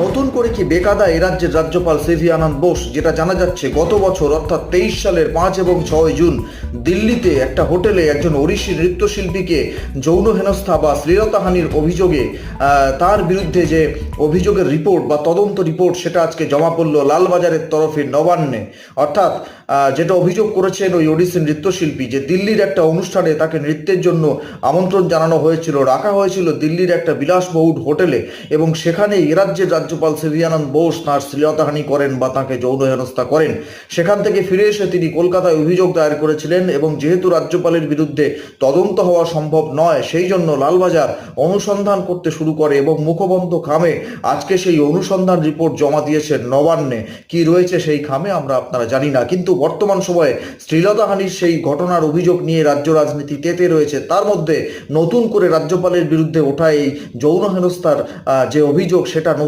নতুন করে কি বেকায়দা এ রাজ্যের রাজ্যপাল সিভি আনন্দ বোস? যেটা জানা যাচ্ছে, গত বছর অর্থাৎ 23 সালের 5 এবং 6 জুন দিল্লিতে একটা হোটেলে একজন ওড়িশি নৃত্যশিল্পীকে যৌন হেনস্থা বা শ্লীলতাহানির অভিযোগে তার বিরুদ্ধে যে অভিযোগের রিপোর্ট বা তদন্ত রিপোর্ট সেটা আজকে জমা পড়লো লালবাজারের তরফে নবান্নে। অর্থাৎ যেটা অভিযোগ করেছেন ওই ওড়িশি নৃত্যশিল্পী, যে দিল্লির একটা অনুষ্ঠানে তাকে নৃত্যের জন্য আমন্ত্রণ জানানো হয়েছিল, রাখা হয়েছিল দিল্লির একটা বিলাসবহুল হোটেলে, এবং সেখানে এ রাজ্যের রাজ্যপাল সিভি আনন্দ বোস তাঁর শ্লীলতাহানি করেন বা তাকে যৌন হেনস্থা করেন। সেখান থেকে ফিরে এসে তিনি কলকাতায় অভিযোগ দায়ের করেছিলেন, এবং যেহেতু রাজ্যপালের বিরুদ্ধে তদন্ত হওয়া সম্ভব নয়, সেই জন্য লালবাজার অনুসন্ধান করতে শুরু করে এবং মুখবন্ধ খামে আজকে সেই অনুসন্ধান রিপোর্ট জমা দিয়েছেন নবান্নে। কি রয়েছে সেই খামে আমরা আপনারা জানি না, কিন্তু বর্তমান সময়ে শ্লীলতাহানির সেই ঘটনার অভিযোগ নিয়ে রাজ্য রাজনীতি তেতে রয়েছে। তার মধ্যে নতুন করে রাজ্যপালের বিরুদ্ধে ওঠা এই যৌন হেনস্থার যে অভিযোগ, সেটা নতুন